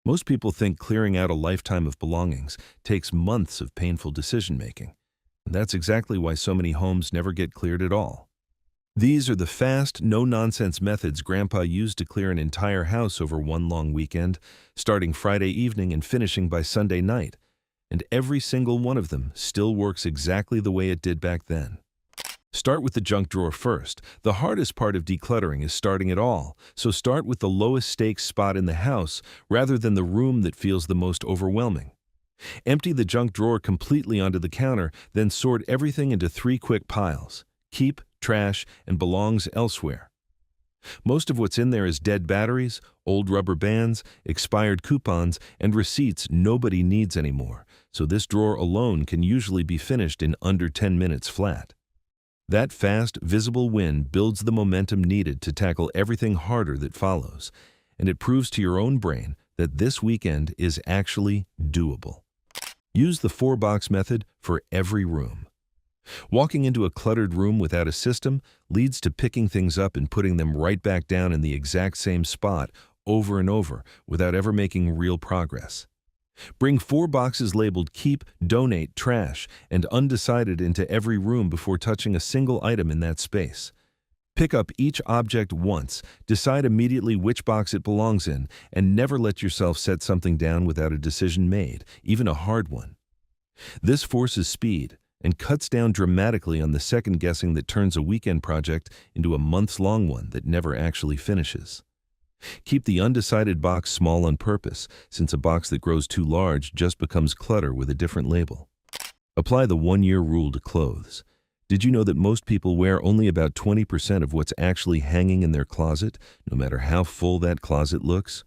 Most people think clearing out a lifetime of belongings takes months of painful decision-making. And that's exactly why so many homes never get cleared at all. These are the fast, no-nonsense methods Grandpa used to clear an entire house over one long weekend, starting Friday evening and finishing by Sunday night. And every single one of them still works exactly the way it did back then. Start with the junk drawer first. The hardest part of decluttering is starting it all, so start with the lowest stakes spot in the house rather than the room that feels the most overwhelming. Empty the junk drawer completely onto the counter, then sort everything into 3 quick piles: keep, trash, and belongs elsewhere. Most of what's in there is dead batteries, old rubber bands, expired coupons, and receipts nobody needs anymore, so this drawer alone can usually be finished in under 10 minutes flat. That fast, visible win builds the momentum needed to tackle everything harder that follows, and it proves to your own brain that this weekend is actually doable. Use the 4-box method for every room. Walking into a cluttered room without a system leads to picking things up and putting them right back down in the exact same spot over and over without ever making real progress. Bring 4 boxes labeled Keep, Donate, Trash, and Undecided into every room before touching a single item in that space. Pick up each object once, decide immediately which box it belongs in, and never let yourself set something down without a decision made, even a hard one. This forces speed and cuts down dramatically on the second guessing that turns a weekend project into a months-long one that never actually finishes. Keep the undecided box small on purpose, since a box that grows too large just becomes clutter with a different label. Apply the 1-year rule to clothes. Did you know that most people wear only about 20% of what's actually hanging in their closet, no matter how full that closet looks?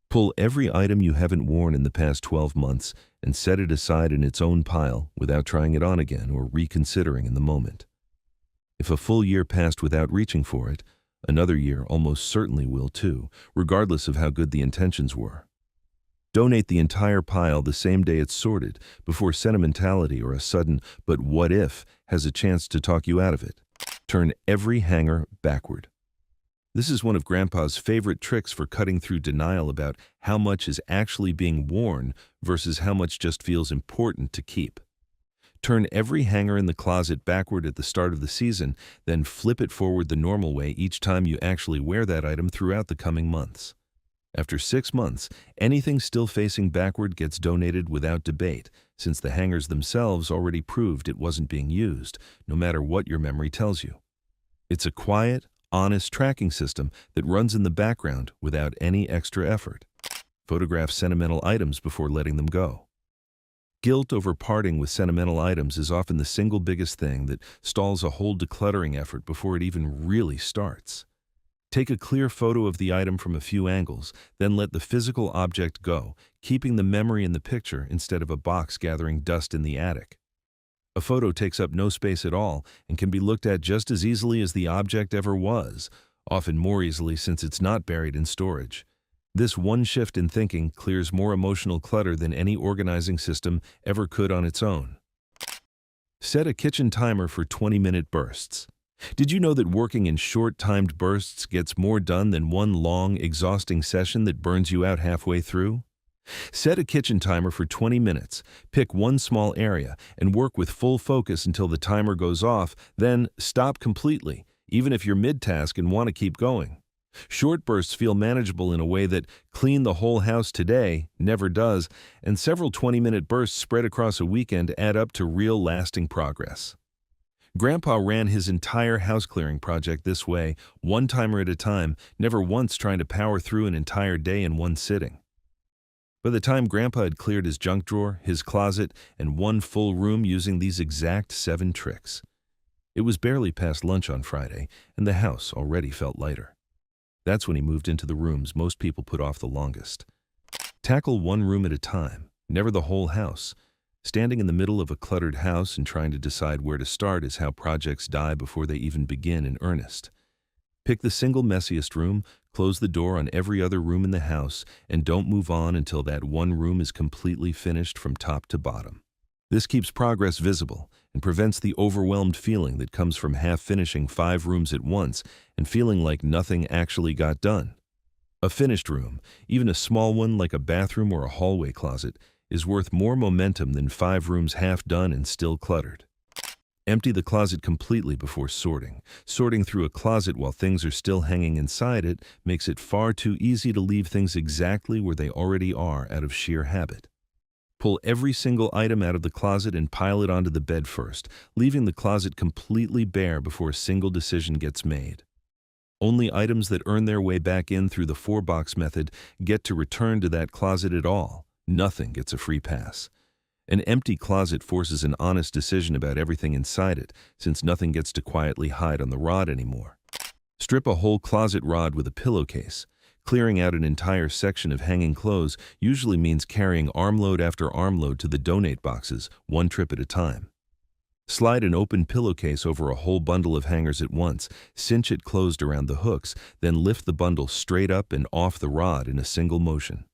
Pull every item you haven't worn in the past 12 months and set it aside in its own pile without trying it on again or reconsidering in the moment. If a full year passed without reaching for it, another year almost certainly will too, regardless of how good the intentions were. Donate the entire pile the same day it's sorted, before sentimentality or a sudden "but what if" has a chance to talk you out of it. Turn every hanger backward. This is one of Grandpa's favorite tricks for cutting through denial about how much is actually being worn versus how much just feels important to keep. Turn every hanger in the closet backward at the start of the season, then flip it forward the normal way each time you actually wear that item throughout the coming months. After 6 months, anything still facing backward gets donated without debate, since the hangers themselves already proved it wasn't being used, no matter what your memory tells you. It's a quiet, honest tracking system that runs in the background without any extra effort. Photograph sentimental items before letting them go. Guilt over parting with sentimental items is often the single biggest thing that stalls a whole decluttering effort before it even really starts. Take a clear photo of the item from a few angles, then let the physical object go, keeping the memory in the picture instead of a box gathering dust in the attic. A photo takes up no space at all and can be looked at just as easily as the object ever was, often more easily since it's not buried in storage. This one shift in thinking clears more emotional clutter than any organizing system ever could on its own. Set a kitchen timer for 20-minute bursts. Did you know that working in short-timed bursts gets more done than one long, exhausting session that burns you out halfway through? Set a kitchen timer for 20 minutes, pick one small area, and work with full focus until the timer goes off, then stop completely, even if you're mid-task and want to keep going. Short bursts feel manageable in a way that clean the whole house today never does, and several 20-minute bursts spread across a weekend add up to real lasting progress. Grandpa ran his entire house clearing project this way, one timer at a time, never once trying to power through an entire day in one sitting. By the time Grandpa had cleared his junk drawer, his closet, and one full room using these exact 7 tricks, it was barely past lunch on Friday, and the house already felt lighter. That's when he moved into the rooms most people put off the longest. Tackle one room at a time, never the whole house. Standing in the middle of a cluttered house and trying to decide where to start is how projects die before they even begin in earnest. Pick the single messiest room, close the door on every other room in the house, and don't move on until that one room is completely finished from top to bottom. This keeps progress visible and prevents the overwhelmed feeling that comes from half finishing 5 rooms at once and feeling like nothing actually got done. A finished room, even a small one like a bathroom or a hallway closet, is worth more momentum than 5 rooms half done and still cluttered. Empty the closet completely before sorting. Sorting through a closet while things are still hanging inside it makes it far too easy to leave things exactly where they already are out of sheer habit. Pull every single item out of the closet and pile it onto the bed first, leaving the closet completely bare before a single decision gets made. Only items that earn their way back in through the 4-box method get to return to that closet at all. Nothing gets a free pass. An empty closet forces an honest decision about everything inside it, since nothing gets to quietly hide on the rod anymore. Strip a whole closet rod with a pillowcase. Clearing out an entire section of hanging clothes usually means carrying armload after armload to the donate boxes, one trip at a time. Slide an open pillowcase over a whole bundle of hangers at once, cinch it closed around the hooks, then lift the bundle straight up and off the rod in a single motion.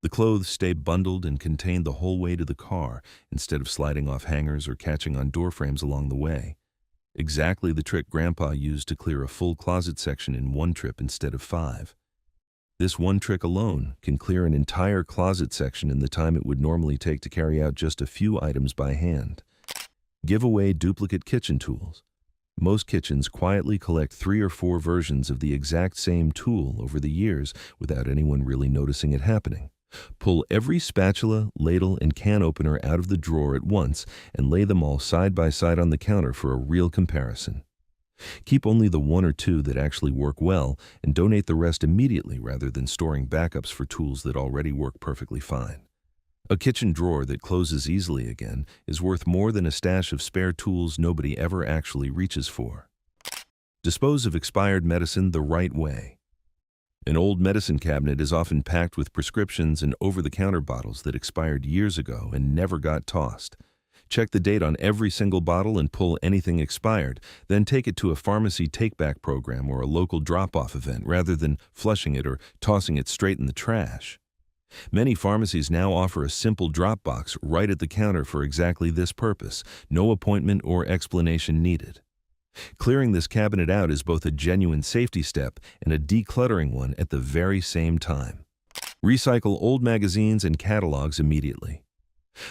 The clothes stay bundled and contained the whole way to the car, instead of sliding off hangers or catching on door frames along the way. Exactly the trick Grandpa used to clear a full closet section in 1 trip instead of 5. This one trick alone can clear an entire closet section in the time it would normally take to carry out just a few items by hand. Give away duplicate kitchen tools. Most kitchens quietly collect 3 or 4 versions of the exact same tool over the years without anyone really noticing it happening. Pull every spatula, ladle, and can opener out of the drawer at once and lay them all side by side on the counter for a real comparison. Keep only the 1 or 2 that actually work well and donate the rest immediately rather than storing backups for tools that already work perfectly fine. A kitchen drawer that closes easily again is worth more than a stash of spare tools nobody ever actually reaches for. Dispose of expired medicine the right way. An old medicine cabinet is often packed with prescriptions and over-the-counter bottles that expired years ago and never got tossed. Check the date on every single bottle and pull anything expired, then take it to a pharmacy take-back program or a local drop-off event rather than flushing it or tossing it straight in the trash. Many pharmacies now offer a simple drop box right at the counter for exactly this purpose, no appointment or explanation needed. Clearing this cabinet out is both a genuine safety step and a decluttering one at the very same time. Recycle old magazines and catalogs immediately.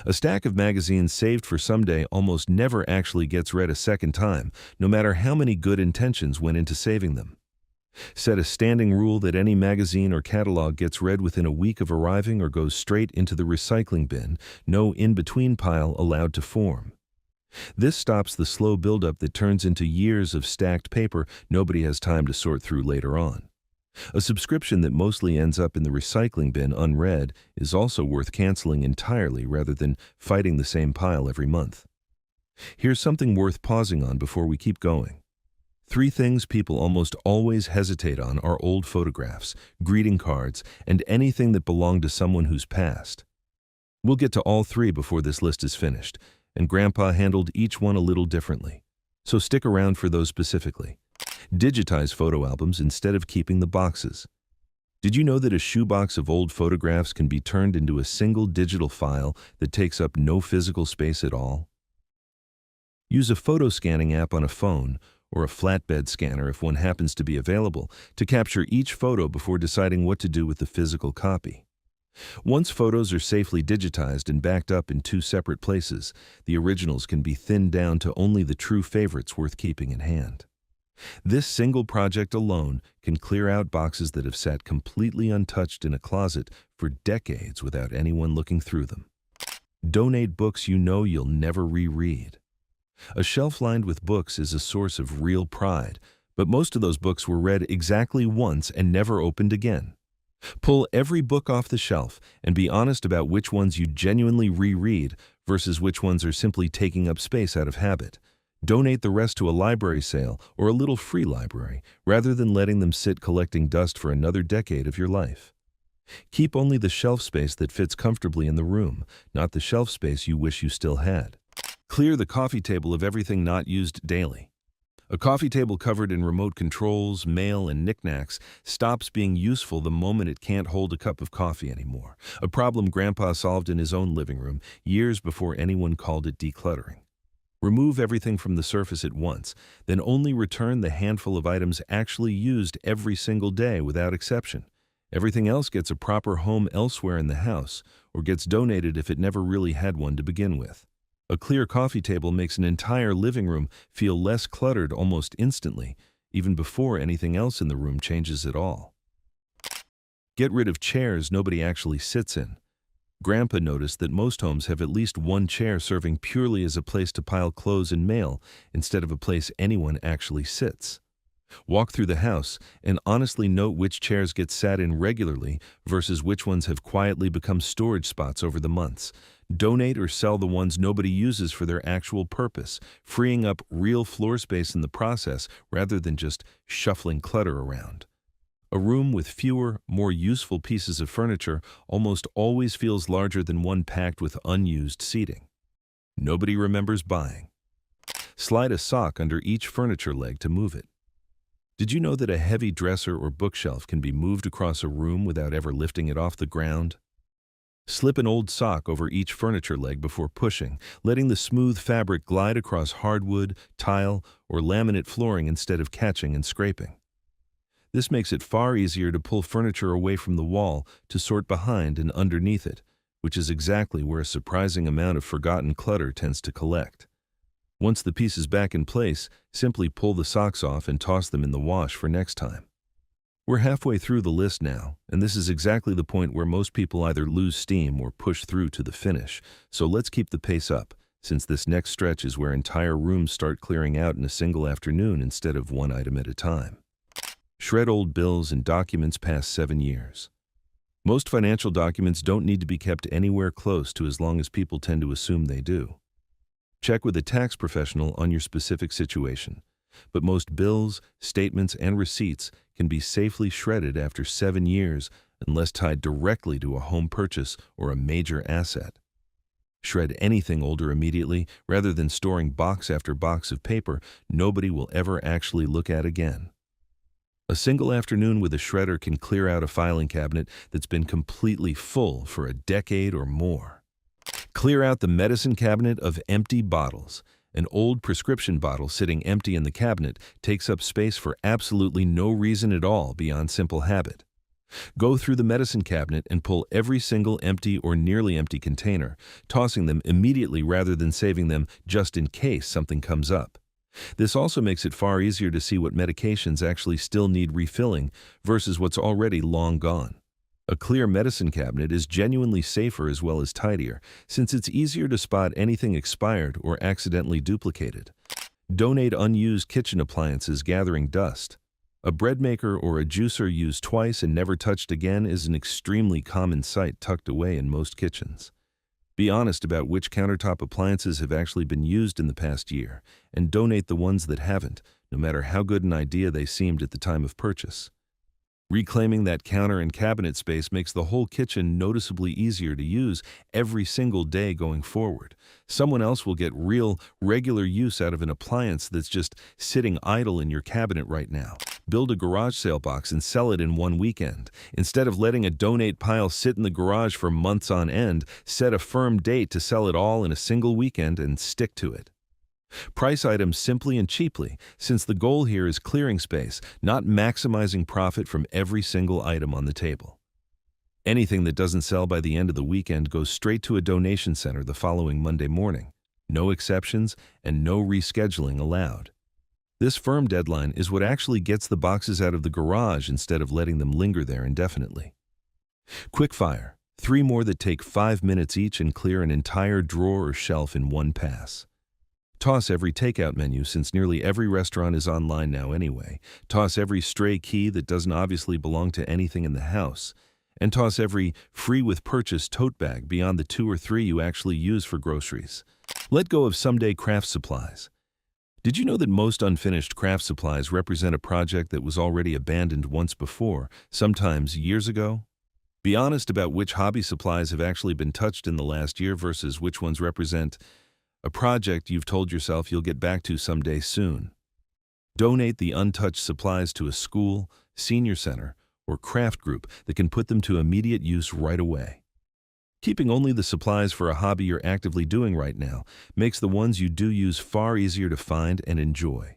A stack of magazines saved for someday almost never actually gets read a second time, no matter how many good intentions went into saving them. Set a standing rule that any magazine or catalog gets read within a week of arriving or goes straight into the recycling bin, no in-between pile allowed to form. This stops the slow buildup that turns into years of stacked paper nobody has time to sort through later on. A subscription that mostly ends up in the recycling bin unread is also worth canceling entirely rather than fighting the same pile every month. Here's something worth pausing on before we keep going. 3 things people almost always hesitate on are old photographs, greeting cards, and anything that belonged to someone who's passed. We'll get to all 3 before this list is finished, and Grandpa handled each one a little differently. So stick around for those specifically. Digitize photo albums instead of keeping the boxes. Did you know that a shoebox of old photographs can be turned into a single digital file that takes up no physical space at all? Use a photo scanning app on a phone or a flatbed scanner if one happens to be available to capture each photo before deciding what to do with the physical copy. Once photos are safely digitized and backed up in 2 separate places, the originals can be thinned down to only the true favorites worth keeping in hand. This single project alone can clear out boxes that have sat completely untouched in a closet for decades without anyone looking through them. Donate books you know you'll never reread. A shelf lined with books is a source of real pride, but most of those books were read exactly once and never opened again. Pull every book off the shelf and be honest about which ones you genuinely reread versus which ones are simply taking up space out of habit. Donate the rest to a library sale or a little free library, rather than letting them sit collecting dust for another decade of your life. Keep only the shelf space that fits comfortably in the room, not the shelf space you wish you still had. Clear the coffee table of everything not used daily. A coffee table covered in remote controls, mail, and knickknacks stops being useful the moment it can't hold a cup of coffee anymore, a problem Grandpa solved in his own living room years before anyone called it decluttering. Remove everything from the surface at once, then only return the handful of items actually used every single day without exception. Everything else gets a proper home elsewhere in the house, or gets donated if it never really had one to begin with. A clear coffee table makes an entire living room feel less cluttered almost instantly, even before anything else in the room changes at all. Get rid of chairs nobody actually sits in. Grandpa noticed that most homes have at least one chair serving purely as a place to pile clothes and mail instead of a place anyone actually sits. Walk through the house and honestly note which chairs get sat in regularly versus which ones have quietly become storage spots over the months. Donate or sell the ones nobody uses for their actual purpose, freeing up real floor space in the process rather than just shuffling clutter around. A room with fewer, more useful pieces of furniture almost always feels larger than one packed with unused seating. Nobody remembers buying. Slide a sock under each furniture leg to move it. Did you know that a heavy dresser or bookshelf can be moved across a room without ever lifting it off the ground? Slip an old sock over each furniture leg before pushing, letting the smooth fabric glide across hardwood, tile, or laminate flooring instead of catching and scraping. This makes it far easier to pull furniture away from the wall to sort behind and underneath it, which is exactly where a surprising amount of forgotten clutter tends to collect. Once the piece is back in place, simply pull the socks off and toss them in the wash for next time. We're halfway through the list now, and this is exactly the point where most people either lose steam or push through to the finish. So let's keep the pace up, since this next stretch is where entire rooms start clearing out in a single afternoon instead of one item at a time. Shred old bills and documents past 7 years. Most financial documents don't need to be kept anywhere close to as long as people tend to assume they do. Check with a tax professional on your specific situation, but most bills, statements, and receipts can be safely shredded after 7 years unless tied directly to a home purchase or a major asset. Shred anything older immediately rather than storing box after box of paper nobody will ever actually look at again. A single afternoon with a shredder can clear out a filing cabinet that's been completely full for a decade or more. Clear out the medicine cabinet of empty bottles. An old prescription bottle sitting empty in the cabinet takes up space for absolutely no reason at all beyond simple habit. Go through the medicine cabinet and pull every single empty or nearly empty container, tossing them immediately rather than saving them just in case something comes up. This also makes it far easier to see what medications actually still need refilling versus what's already long gone. A clear medicine cabinet is genuinely safer as well as tidier, since it's easier to spot anything expired or accidentally duplicated. Donate unused kitchen appliances gathering dust. A bread maker or a juicer used twice and never touched again is an extremely common sight tucked away in most kitchens. Be honest about which countertop appliances have actually been used in the past year, and donate the ones that haven't, no matter how good an idea they seemed at the time of purchase. Reclaiming that counter and cabinet space makes the whole kitchen noticeably easier to use every single day going forward. Someone else will get real, regular use out of an appliance that's just sitting idle in your cabinet right now. Build a garage sale box and sell it in one weekend. Instead of letting a donate pile sit in the garage for months on end, set a firm date to sell it all in a single weekend and stick to it. Price items simply and cheaply, since the goal here is clearing space, not maximizing profit from every single item on the table. Anything that doesn't sell by the end of the weekend goes straight to a donation center the following Monday morning. No exceptions and no rescheduling allowed. This firm deadline is what actually gets the boxes out of the garage instead of letting them linger there indefinitely. Quickfire: 3 more that take 5 minutes each and clear an entire drawer or shelf in one pass. Toss every takeout menu, since nearly every restaurant is online now anyway. Toss every stray key that doesn't obviously belong to anything in the house. And toss every free with purchase tote bag beyond the 2 or 3 you actually use for groceries. Let go of someday craft supplies. Did you know that most unfinished craft supplies represent a project that was already abandoned once before, sometimes years ago? Be honest about which hobby supplies have actually been touched in the last year versus which ones represent a project you've told yourself you'll get back to someday soon. Donate the untouched supplies to a school, senior center, or craft group that can put them to immediate use right away. Keeping only the supplies for a hobby you're actively doing right now makes the ones you do use far easier to find and enjoy.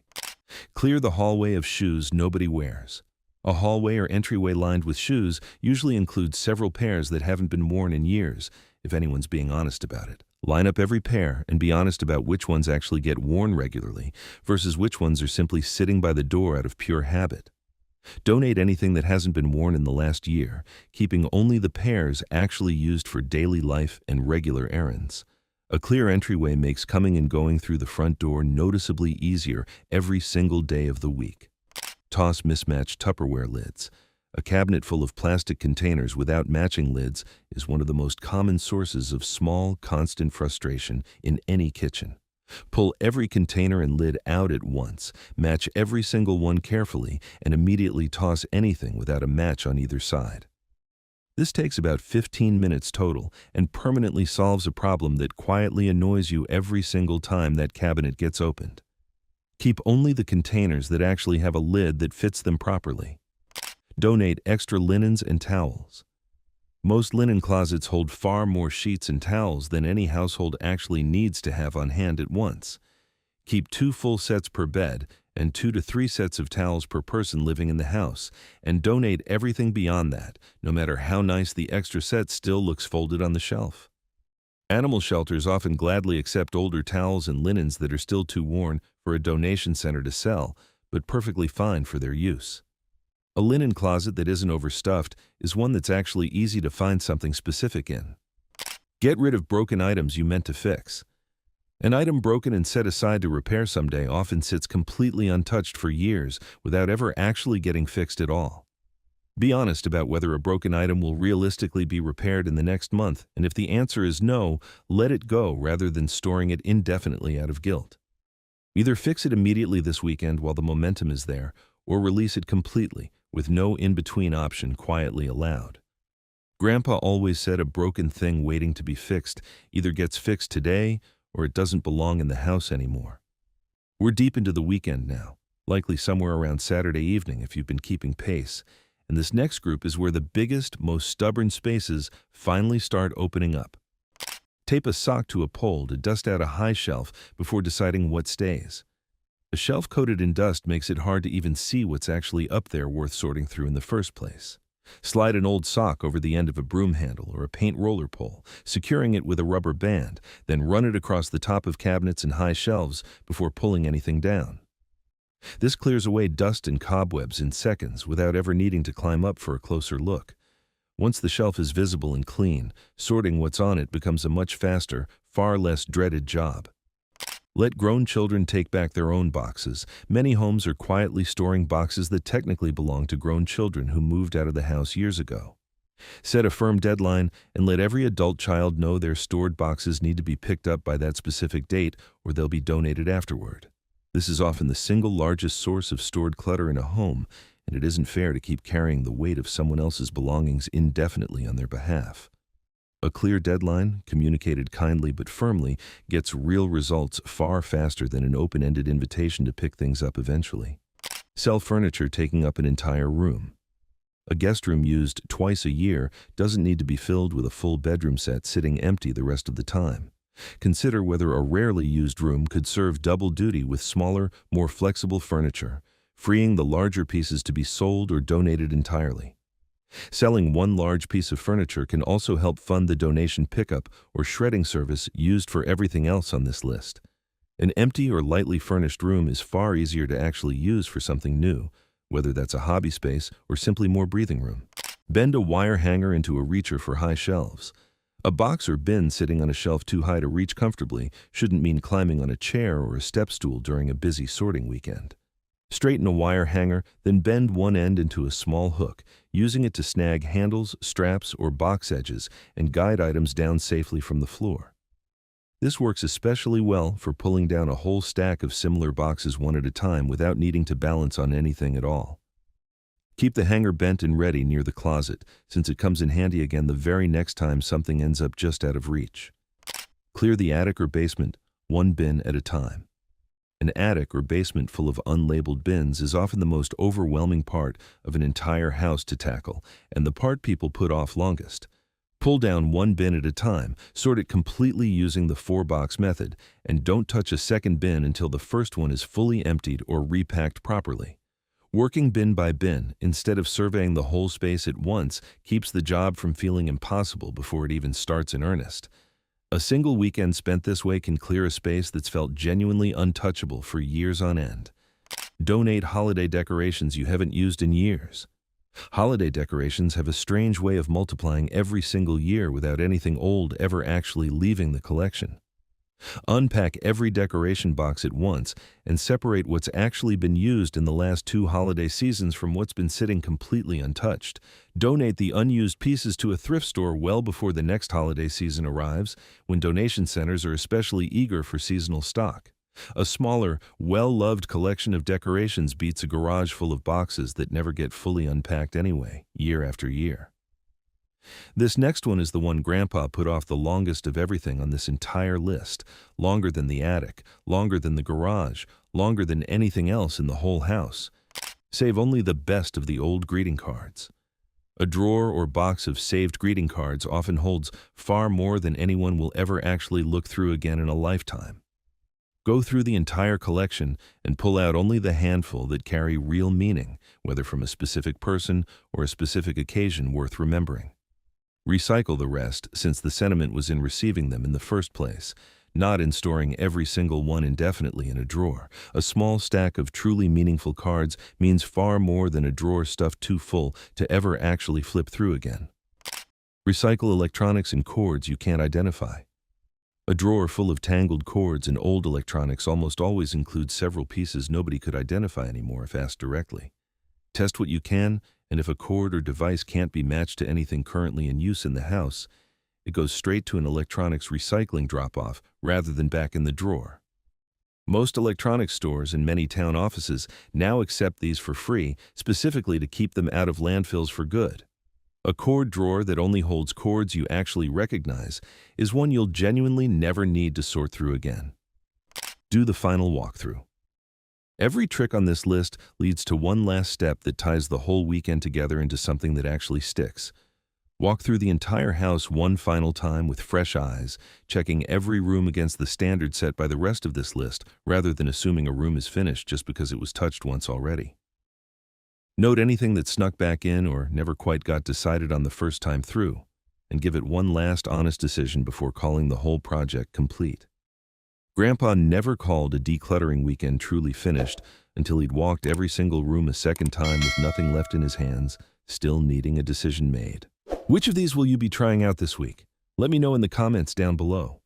Clear the hallway of shoes nobody wears. A hallway or entryway lined with shoes usually includes several pairs that haven't been worn in years, if anyone's being honest about it. Line up every pair and be honest about which ones actually get worn regularly versus which ones are simply sitting by the door out of pure habit. Donate anything that hasn't been worn in the last year, keeping only the pairs actually used for daily life and regular errands. A clear entryway makes coming and going through the front door noticeably easier every single day of the week. Toss mismatched Tupperware lids. A cabinet full of plastic containers without matching lids is one of the most common sources of small, constant frustration in any kitchen. Pull every container and lid out at once, match every single one carefully, and immediately toss anything without a match on either side. This takes about 15 minutes total and permanently solves a problem that quietly annoys you every single time that cabinet gets opened. Keep only the containers that actually have a lid that fits them properly. Donate extra linens and towels. Most linen closets hold far more sheets and towels than any household actually needs to have on hand at once. Keep 2 full sets per bed and 2 to 3 sets of towels per person living in the house, and donate everything beyond that, no matter how nice the extra set still looks folded on the shelf. Animal shelters often gladly accept older towels and linens that are still too worn for a donation center to sell, but perfectly fine for their use. A linen closet that isn't overstuffed is one that's actually easy to find something specific in. Get rid of broken items you meant to fix. An item broken and set aside to repair someday often sits completely untouched for years without ever actually getting fixed at all. Be honest about whether a broken item will realistically be repaired in the next month, and if the answer is no, let it go rather than storing it indefinitely out of guilt. Either fix it immediately this weekend while the momentum is there, or release it completely, with no in-between option quietly allowed. Grandpa always said a broken thing waiting to be fixed either gets fixed today or it doesn't belong in the house anymore. We're deep into the weekend now, likely somewhere around Saturday evening if you've been keeping pace, and this next group is where the biggest, most stubborn spaces finally start opening up. Tape a sock to a pole to dust out a high shelf before deciding what stays. A shelf coated in dust makes it hard to even see what's actually up there worth sorting through in the first place. Slide an old sock over the end of a broom handle or a paint roller pole, securing it with a rubber band, then run it across the top of cabinets and high shelves before pulling anything down. This clears away dust and cobwebs in seconds without ever needing to climb up for a closer look. Once the shelf is visible and clean, sorting what's on it becomes a much faster, far less dreaded job. Let grown children take back their own boxes. Many homes are quietly storing boxes that technically belong to grown children who moved out of the house years ago. Set a firm deadline and let every adult child know their stored boxes need to be picked up by that specific date or they'll be donated afterward. This is often the single largest source of stored clutter in a home, and it isn't fair to keep carrying the weight of someone else's belongings indefinitely on their behalf. A clear deadline, communicated kindly but firmly, gets real results far faster than an open-ended invitation to pick things up eventually. Sell furniture taking up an entire room. A guest room used twice a year doesn't need to be filled with a full bedroom set sitting empty the rest of the time. Consider whether a rarely used room could serve double duty with smaller, more flexible furniture, freeing the larger pieces to be sold or donated entirely. Selling one large piece of furniture can also help fund the donation pickup or shredding service used for everything else on this list. An empty or lightly furnished room is far easier to actually use for something new, whether that's a hobby space or simply more breathing room. Bend a wire hanger into a reacher for high shelves. A box or bin sitting on a shelf too high to reach comfortably shouldn't mean climbing on a chair or a step stool during a busy sorting weekend. Straighten a wire hanger, then bend one end into a small hook, using it to snag handles, straps, or box edges and guide items down safely from the floor. This works especially well for pulling down a whole stack of similar boxes one at a time without needing to balance on anything at all. Keep the hanger bent and ready near the closet, since it comes in handy again the very next time something ends up just out of reach. Clear the attic or basement, one bin at a time. An attic or basement full of unlabeled bins is often the most overwhelming part of an entire house to tackle, and the part people put off longest. Pull down one bin at a time, sort it completely using the 4-box method, and don't touch a second bin until the first one is fully emptied or repacked properly. Working bin by bin, instead of surveying the whole space at once, keeps the job from feeling impossible before it even starts in earnest. A single weekend spent this way can clear a space that's felt genuinely untouchable for years on end. Donate holiday decorations you haven't used in years. Holiday decorations have a strange way of multiplying every single year without anything old ever actually leaving the collection. Unpack every decoration box at once and separate what's actually been used in the last 2 holiday seasons from what's been sitting completely untouched. Donate the unused pieces to a thrift store well before the next holiday season arrives, when donation centers are especially eager for seasonal stock. A smaller, well-loved collection of decorations beats a garage full of boxes that never get fully unpacked anyway, year after year. This next one is the one Grandpa put off the longest of everything on this entire list, longer than the attic, longer than the garage, longer than anything else in the whole house. Save only the best of the old greeting cards. A drawer or box of saved greeting cards often holds far more than anyone will ever actually look through again in a lifetime. Go through the entire collection and pull out only the handful that carry real meaning, whether from a specific person or a specific occasion worth remembering. Recycle the rest, since the sentiment was in receiving them in the first place, not in storing every single one indefinitely in a drawer. A small stack of truly meaningful cards means far more than a drawer stuffed too full to ever actually flip through again. Recycle electronics and cords you can't identify. A drawer full of tangled cords and old electronics almost always includes several pieces nobody could identify anymore if asked directly. Test what you can, and if a cord or device can't be matched to anything currently in use in the house, it goes straight to an electronics recycling drop-off rather than back in the drawer. Most electronics stores and many town offices now accept these for free, specifically to keep them out of landfills for good. A cord drawer that only holds cords you actually recognize is one you'll genuinely never need to sort through again. Do the final walkthrough. Every trick on this list leads to one last step that ties the whole weekend together into something that actually sticks. Walk through the entire house one final time with fresh eyes, checking every room against the standard set by the rest of this list, rather than assuming a room is finished just because it was touched once already. Note anything that snuck back in or never quite got decided on the first time through, and give it one last honest decision before calling the whole project complete. Grandpa never called a decluttering weekend truly finished until he'd walked every single room a second time with nothing left in his hands, still needing a decision made. Which of these will you be trying out this week? Let me know in the comments down below.